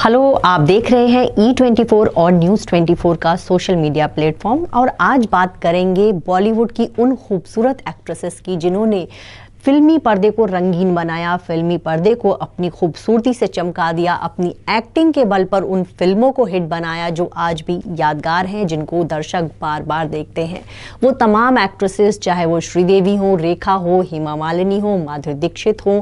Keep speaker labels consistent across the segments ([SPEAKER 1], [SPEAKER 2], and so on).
[SPEAKER 1] Hello, आप देख रहे हैं E24 और News24 का सोशल मीडिया प्लेटफॉर्म। और आज बात करेंगे बॉलीवुड की उन खूबसूरत एक्ट्रेसेस की जिन्होंने फिल्मी पर्दे को रंगीन बनाया, फिल्मी पर्दे को अपनी खूबसूरती से चमका दिया, अपनी एक्टिंग के बल पर उन फिल्मों को हिट बनाया जो आज भी यादगार हैं, जिनको दर्शक बार बार देखते हैं। वो तमाम एक्ट्रेसेस, चाहे वो श्रीदेवी हो, रेखा हो, हेमा मालिनी हो, माधुरी दीक्षित हो,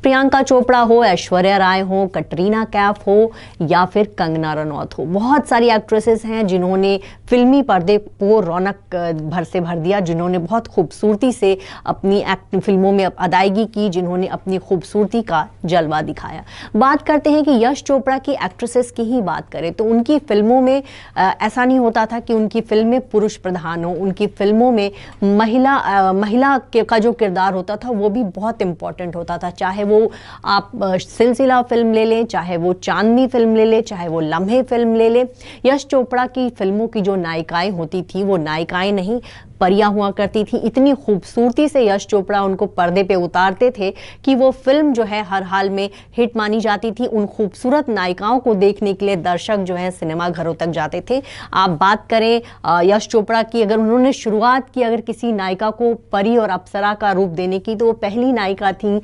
[SPEAKER 1] प्रियंका चोपड़ा हो, ऐश्वर्या राय हो, कटरीना कैफ हो या फिर कंगना रनौत हो, बहुत सारी एक्ट्रेसेस हैं जिन्होंने फिल्मी पर्दे को रौनक भर से भर दिया, जिन्होंने बहुत खूबसूरती से अपनी फिल्मों में अदायगी की, जिन्होंने अपनी खूबसूरती का जलवा दिखाया। बात करते हैं कि यश चोपड़ा की एक्ट्रेसेस की ही बात करें तो उनकी फिल्मों में ऐसा नहीं होता था कि उनकी फिल्में पुरुष प्रधान हो। उनकी फिल्मों में महिला का जो किरदार होता था वो भी बहुत इंपॉर्टेंट होता था। चाहे वो आप सिलसिला फिल्म ले लें, चाहे वो चांदनी फिल्म ले लें, चाहे वो लम्हे फिल्म ले लें, यश चोपड़ा की फिल्मों की जो नायिकाएं होती थी वो नायिकाएं नहीं, परियां हुआ करती थी। इतनी खूबसूरती से यश चोपड़ा उनको पर्दे पे उतारते थे कि वो फिल्म जो है हर हाल में हिट मानी जाती थी। उन खूबसूरत नायिकाओं को देखने के लिए दर्शक जो है सिनेमा घरों तक जाते थे। आप बात करें यश चोपड़ा की, अगर उन्होंने शुरुआत की अगर किसी नायिका को परी और अप्सरा का रूप देने की, तो वो पहली नायिका थी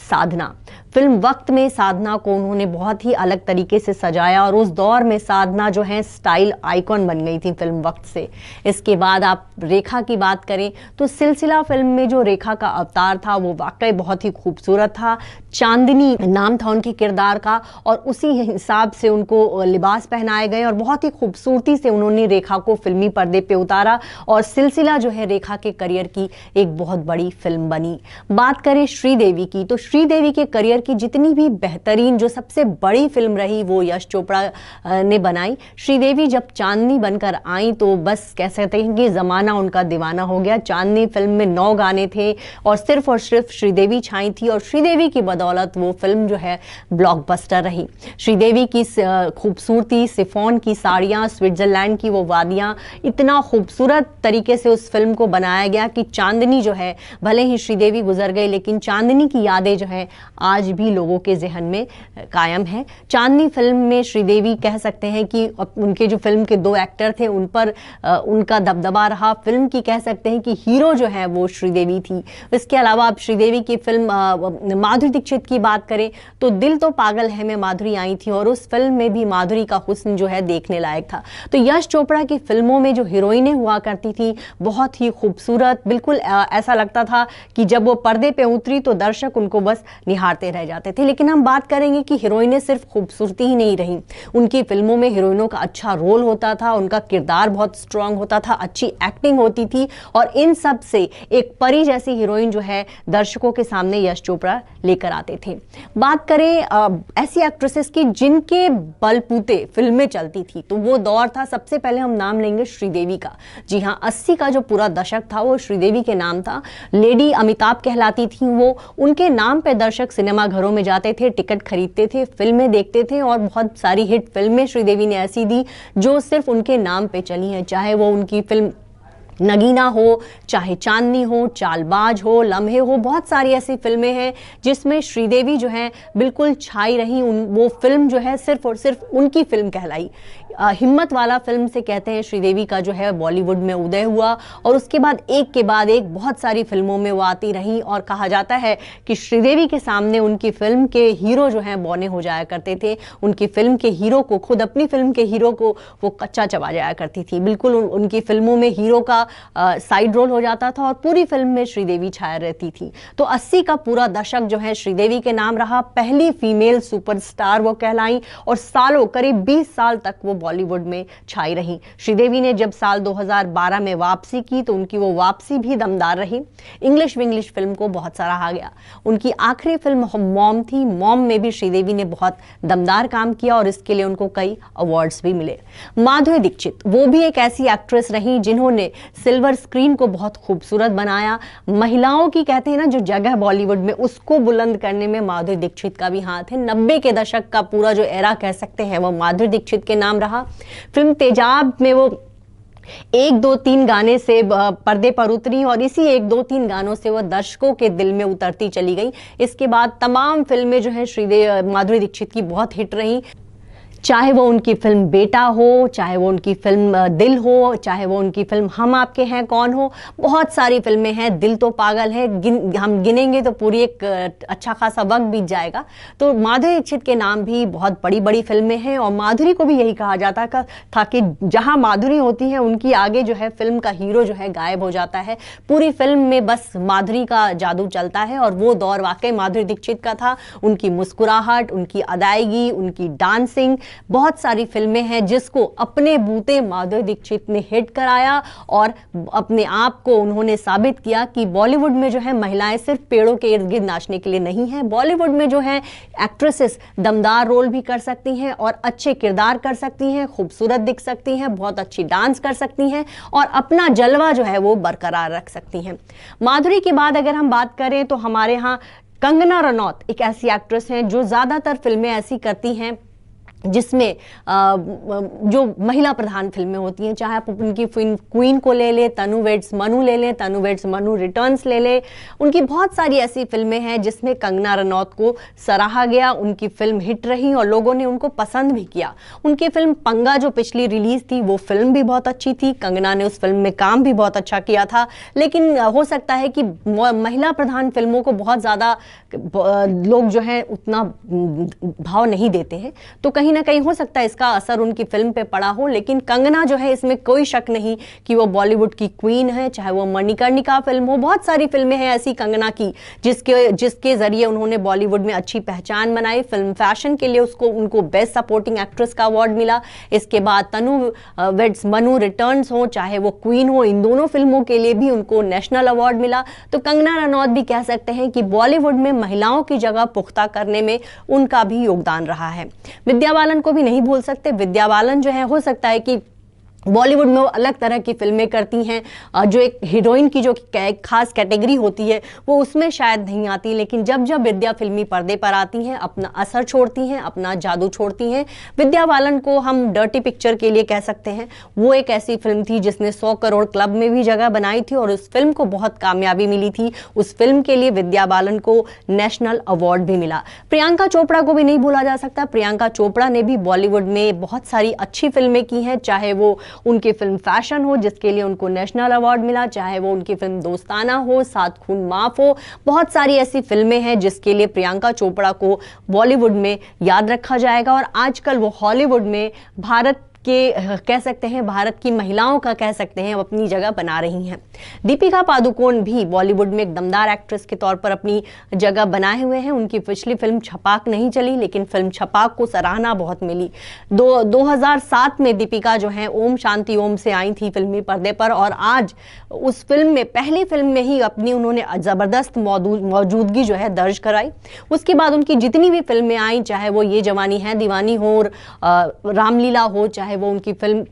[SPEAKER 1] साधना। फिल्म वक्त में साधना को उन्होंने बहुत ही अलग तरीके से सजाया और उस दौर में साधना जो है स्टाइल आइकॉन बन गई थी फिल्म वक्त से। इसके बाद आप रेखा की बात करें तो सिलसिला फिल्म में जो रेखा का अवतार था वो वाकई बहुत ही खूबसूरत था। चांदनी नाम था उनकी किरदार का और उसी हिसाब से उनको लिबास पहनाए गए और बहुत ही खूबसूरती से उन्होंने रेखा को फिल्मी पर्दे पे उतारा और सिलसिला जो है रेखा के करियर की एक बहुत बड़ी फिल्म बनी। बात करें श्रीदेवी की तो श्रीदेवी के करियर की जितनी भी बेहतरीन जो सबसे बड़ी फिल्म रही वो यश चोपड़ा ने बनाई। श्रीदेवी जब चांदनी बनकर आई तो बस कह सकते हैं कि जमाना उनका दीवाना हो गया। चांदनी फिल्म में 9 गाने थे और सिर्फ श्रीदेवी छाई थी और श्रीदेवी की बदौलत वो फिल्म जो है ब्लॉकबस्टर रही। श्रीदेवी की खूबसूरती, सिफोन की साड़ियाँ, स्विट्जरलैंड की वो वादियाँ, इतना खूबसूरत तरीके से उस फिल्म को बनाया गया कि चांदनी जो है, भले ही श्रीदेवी गुजर गई लेकिन चांदनी की यादें जो है आज भी लोगों के जहन में कायम है। चांदनी फिल्म में श्रीदेवी कह सकते हैं कि उनके जो फिल्म के 2 एक्टर थे उन पर उनका दबदबा रहा। फिल्म की कह सकते हैं कि हीरो जो है वो श्रीदेवी थी। इसके अलावा आप श्रीदेवी की फिल्म माधुरी दीक्षित की बात करें तो दिल तो पागल है में माधुरी आई थी और उस फिल्म में भी माधुरी का हुस्न जो है देखने लायक था। तो यश चोपड़ा की फिल्मों में जो हीरोइनें हुआ करती थी बहुत ही खूबसूरत, बिल्कुल ऐसा लगता था कि जब वो पर्दे पे उतरी तो दर्शक उनको बस निहारते रह जाते थे। लेकिन हम बात करेंगे कि हीरोइनें सिर्फ खूबसूरती ही नहीं रही, उनकी फिल्मों में हीरोइनों का अच्छा रोल होता था, उनका किरदार बहुत स्ट्रांग होता था, अच्छी एक्टिंग होती थी और इन सब से एक परी जैसी हीरोइन जो है दर्शकों के सामने यश चोपड़ा लेकर आते थे। बात करें ऐसी एक्ट्रेसेस की जिनके बलबूते फिल्में चलती थी तो वो दौर था, सबसे पहले हम नाम लेंगे श्रीदेवी का। जी हाँ, 80 का जो पूरा दशक था वो श्रीदेवी के नाम था। लेडी अमिताभ कहलाती थी वो। उनके नाम पे दर्शक सिनेमा घरों में जाते थे, टिकट खरीदते थे, फिल्में देखते थे और बहुत सारी हिट फिल्में श्रीदेवी ने ऐसी दी जो सिर्फ उनके नाम पे चली हैं। चाहे वो उनकी फिल्म नगीना हो, चाहे चांदनी हो, चालबाज हो, लम्हे हो, बहुत सारी ऐसी फिल्में हैं जिसमें श्रीदेवी जो है बिल्कुल छाई रही। वो फिल्म जो है सिर्फ और सिर्फ उनकी फिल्म कहलाई। हिम्मत वाला फिल्म से कहते हैं श्रीदेवी का जो है बॉलीवुड में उदय हुआ और उसके बाद एक के बाद एक बहुत सारी फिल्मों में वो आती रही और कहा जाता है कि श्रीदेवी के सामने उनकी फिल्म के हीरो जो हैं बौने हो जाया करते थे। उनकी फिल्म के हीरो को, खुद अपनी फिल्म के हीरो को वो कच्चा चबा जाया करती थी। बिल्कुल उनकी फिल्मों में हीरो का साइड रोल हो जाता था और पूरी फिल्म में श्रीदेवी छाया रहती थी। तो 80 का पूरा दशक जो है श्रीदेवी के नाम रहा। पहली फीमेल सुपरस्टार वो कहलाई और सालों, करीब 20 साल तक वो बॉलीवुड में छाई रही। श्रीदेवी ने जब साल 2012 में वापसी की तो उनकी वो वापसी भी दमदार रही। इंग्लिश विंग्लिश फिल्म को बहुत सराहा गया। उनकी आखिरी फिल्म मॉम थी। मॉम में भी श्रीदेवी ने बहुत दमदार काम किया और इसके लिए उनको कई अवार्ड्स भी मिले। माधुरी दीक्षित वो भी एक ऐसी एक्ट्रेस रही जिन्होंने सिल्वर स्क्रीन को बहुत खूबसूरत बनाया। महिलाओं की कहते हैं ना जो जगह बॉलीवुड में, उसको बुलंद करने में माधुरी दीक्षित का भी हाथ है। 90 के दशक का पूरा जो एरा कह सकते हैं वो माधुरी दीक्षित के नाम रहा। फिल्म तेजाब में वो 1-2-3 गाने से पर्दे पर उतरी और इसी 1-2-3 गानों से वो दर्शकों के दिल में उतरती चली गई। इसके बाद तमाम फिल्में जो है माधुरी दीक्षित की बहुत हिट रही। चाहे वो उनकी फिल्म बेटा हो, चाहे वो उनकी फिल्म दिल हो, चाहे वो उनकी फिल्म हम आपके हैं कौन हो, बहुत सारी फिल्में हैं। दिल तो पागल है, हम गिनेंगे तो पूरी एक अच्छा खासा वक्त बीत जाएगा। तो माधुरी दीक्षित के नाम भी बहुत बड़ी बड़ी फिल्में हैं और माधुरी को भी यही कहा जाता था कि जहां माधुरी होती है उनकी आगे जो है फिल्म का हीरो जो है गायब हो जाता है। पूरी फिल्म में बस माधुरी का जादू चलता है और वो दौर वाकई माधुरी दीक्षित का था। उनकी मुस्कुराहट, उनकी अदायगी, उनकी डांसिंग, बहुत सारी फिल्में हैं जिसको अपने बूते माधुरी दीक्षित ने हिट कराया और अपने आप को उन्होंने साबित किया कि बॉलीवुड में जो है महिलाएं सिर्फ पेड़ों के इर्द गिर्द नाचने के लिए नहीं है। बॉलीवुड में जो है एक्ट्रेसेस दमदार रोल भी कर सकती हैं और अच्छे किरदार कर सकती हैं, खूबसूरत दिख सकती हैं, बहुत अच्छी डांस कर सकती हैं और अपना जलवा जो है वो बरकरार रख सकती हैं। माधुरी के बाद अगर हम बात करें तो हमारे यहाँ कंगना रनौत एक ऐसी एक्ट्रेस हैं जो ज्यादातर फिल्में ऐसी करती हैं जिसमें जो महिला प्रधान फिल्में होती हैं, चाहे आप उनकी क्वीन को ले ले, तनु वेड्स मनु ले लें, तनु वेड्स मनु रिटर्न्स ले ले, उनकी बहुत सारी ऐसी फिल्में हैं जिसमें कंगना रनौत को सराहा गया। उनकी फिल्म हिट रही और लोगों ने उनको पसंद भी किया। उनकी फिल्म पंगा जो पिछली रिलीज थी वो फिल्म भी बहुत अच्छी थी, कंगना ने उस फिल्म में काम भी बहुत अच्छा किया था। लेकिन हो सकता है कि महिला प्रधान फिल्मों को बहुत ज़्यादा लोग जो है उतना भाव नहीं देते हैं, तो कहीं ना कहीं हो सकता है इसका असर उनकी फिल्म पे पड़ा हो। लेकिन कंगना जो है इसमें कोई शक नहीं कि वो बॉलीवुड की क्वीन है, चाहे वो मणिकर्णिका फिल्म हो। बहुत सारी फिल्में हैं ऐसी कंगना की जिसके जरिए उन्होंने बॉलीवुड में अच्छी पहचान बनाई। फिल्म फैशन के लिए उनको बेस्ट सपोर्टिंग एक्ट्रेस का अवार्ड मिला। इसके बाद तनु वेड्स मनु रिटर्न्स हो, चाहे वो क्वीन हो, इन दोनों फिल्मों के लिए भी उनको नेशनल अवार्ड मिला। तो कंगना रनौत भी कह सकते हैं कि बॉलीवुड में महिलाओं की जगह पुख्ता करने में उनका भी योगदान रहा है। विद्या बालन को भी नहीं भूल सकते। विद्या बालन जो है हो सकता है कि बॉलीवुड में वो अलग तरह की फिल्में करती हैं, जो एक हीरोइन की जो खास कैटेगरी होती है वो उसमें शायद नहीं आती, लेकिन जब जब विद्या फिल्मी पर्दे पर आती हैं अपना असर छोड़ती हैं, अपना जादू छोड़ती हैं। विद्या बालन को हम डर्टी पिक्चर के लिए कह सकते हैं। वो एक ऐसी फिल्म थी जिसने 100 करोड़ क्लब में भी जगह बनाई थी और उस फिल्म को बहुत कामयाबी मिली थी। उस फिल्म के लिए विद्या बालन को नेशनल अवार्ड भी मिला। प्रियंका चोपड़ा को भी नहीं भूला जा सकता। प्रियंका चोपड़ा ने भी बॉलीवुड में बहुत सारी अच्छी फिल्में की हैं, चाहे वो उनकी फिल्म फैशन हो जिसके लिए उनको नेशनल अवार्ड मिला, चाहे वो उनकी फिल्म दोस्ताना हो, सात खून माफ हो। बहुत सारी ऐसी फिल्में हैं जिसके लिए प्रियंका चोपड़ा को बॉलीवुड में याद रखा जाएगा और आजकल वो हॉलीवुड में भारत के कह सकते हैं भारत की महिलाओं का कह सकते हैं अपनी जगह बना रही हैं। दीपिका पादुकोण भी बॉलीवुड में एक दमदार एक्ट्रेस के तौर पर अपनी जगह बनाए हुए हैं। उनकी पिछली फिल्म छपाक नहीं चली, लेकिन फिल्म छपाक को सराहना बहुत मिली। 2007 में दीपिका जो है ओम शांति ओम से आई थी फिल्मी पर्दे पर और आज उस फिल्म में पहली फिल्म में ही अपनी उन्होंने जबरदस्त मौजूदगी जो है दर्ज कराई। उसके बाद उनकी जितनी भी फिल्में आई, चाहे वो ये जवानी है दीवानी हो, रामलीला हो, चाहे वो उनकी फिल्म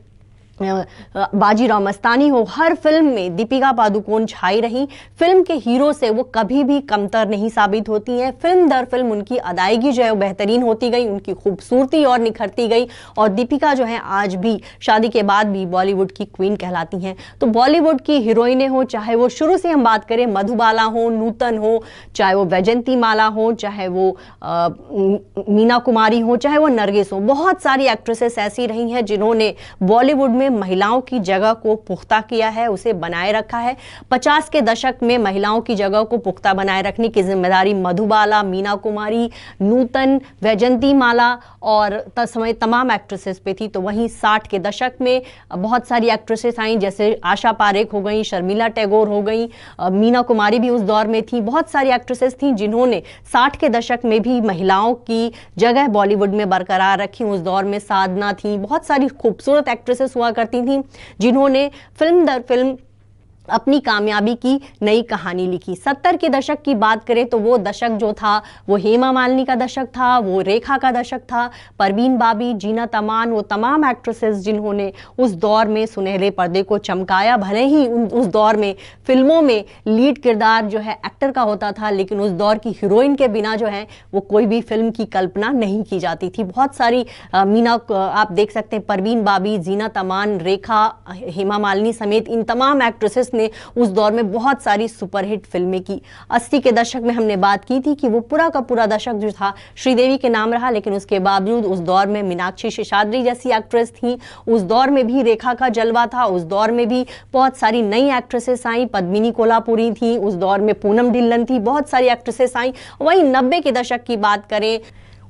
[SPEAKER 1] बाजीराव मस्तानी हो, हर फिल्म में दीपिका पादुकोण छाई रही। फिल्म के हीरो से वो कभी भी कमतर नहीं साबित होती हैं। फिल्म दर फिल्म उनकी अदायगी जो है वो बेहतरीन होती गई, उनकी खूबसूरती और निखरती गई और दीपिका जो है आज भी शादी के बाद भी बॉलीवुड की क्वीन कहलाती हैं। तो बॉलीवुड की हीरोइनें हो, चाहे वो शुरू से हम बात करें मधुबाला हो, नूतन हो, चाहे वो वैजंती माला हो, चाहे वो मीना कुमारी हो, चाहे वो नरगिस हो, बहुत सारी एक्ट्रेसेस ऐसी रही हैं जिन्होंने बॉलीवुड में महिलाओं की जगह को पुख्ता किया है, उसे बनाए रखा है। 50 के दशक में महिलाओं की जगह को पुख्ता बनाए रखने की जिम्मेदारी मधुबाला, मीना कुमारी, नूतन, वैजंती माला और तत्समय तमाम एक्ट्रेसेस पे थी। तो वहीं 60 के दशक में बहुत सारी एक्ट्रेसेस आई, जैसे आशा पारेख हो गई, शर्मिला टैगोर हो गई, मीना कुमारी भी उस दौर में थी। बहुत सारी एक्ट्रेसेस थी जिन्होंने 60 के दशक में भी महिलाओं की जगह बॉलीवुड में बरकरार रखी। उस दौर में साधना थी, बहुत सारी खूबसूरत एक्ट्रेसेस हुआ करती थी जिन्होंने फिल्म दर फिल्म अपनी कामयाबी की नई कहानी लिखी। 70 के दशक की बात करें तो वो दशक जो था वो हेमा मालिनी का दशक था, वो रेखा का दशक था। परवीन बाबी, जीनत अमान, वो तमाम एक्ट्रेसेस जिन्होंने उस दौर में सुनहरे पर्दे को चमकाया। भले ही उस दौर में फिल्मों में लीड किरदार जो है एक्टर का होता था, लेकिन उस दौर की हीरोइन के बिना जो है वो कोई भी फिल्म की कल्पना नहीं की जाती थी। बहुत सारी आप देख सकते हैं परवीन बाबी, जीनत अमान, रेखा, हेमा मालिनी समेत इन तमाम एक्ट्रेसेस जिसने उस दौर में बहुत सारी सुपरहिट फिल्में की। 80 के दशक में हमने बात की थी कि वो पूरा का पूरा दशक जो था श्रीदेवी के नाम रहा, लेकिन उसके बावजूद उस दौर में मीनाक्षी शेषाद्री जैसी एक्ट्रेस थी, उस दौर में भी रेखा का जलवा था, उस दौर में भी बहुत सारी नई एक्ट्रेसेस आई, पद्मिनी कोल्हापुरी थी, उस दौर में पूनम ढिल्लन थी, बहुत सारी एक्ट्रेसेस आई। वहीं 90 के दशक की बात करें,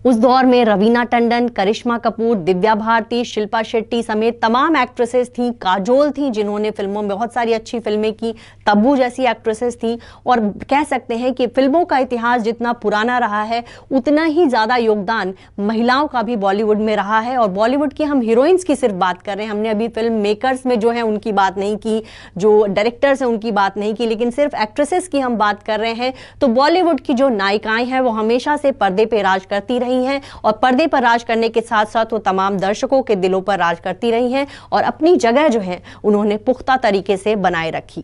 [SPEAKER 1] उस दौर में रवीना टंडन, करिश्मा कपूर, दिव्या भारती, शिल्पा शेट्टी समेत तमाम एक्ट्रेसेस थी, काजोल थी जिन्होंने फिल्मों में बहुत सारी अच्छी फिल्में की, तब्बू जैसी एक्ट्रेसेस थी। और कह सकते हैं कि फिल्मों का इतिहास जितना पुराना रहा है उतना ही ज़्यादा योगदान महिलाओं का भी बॉलीवुड में रहा है। और बॉलीवुड की हम हीरोइंस की सिर्फ बात कर रहे हैं, हमने अभी फिल्म मेकर्स में जो है उनकी बात नहीं की, जो डायरेक्टर्स हैं उनकी बात नहीं की, लेकिन सिर्फ एक्ट्रेसेस की हम बात कर रहे हैं। तो बॉलीवुड की जो नायिकाएं हैं वो हमेशा से पर्दे पर राज करती रही हैं, और पर्दे पर राज करने के साथ साथ वो तमाम दर्शकों के दिलों पर राज करती रही हैं और अपनी जगह जो है उन्होंने पुख्ता तरीके से बनाए रखी।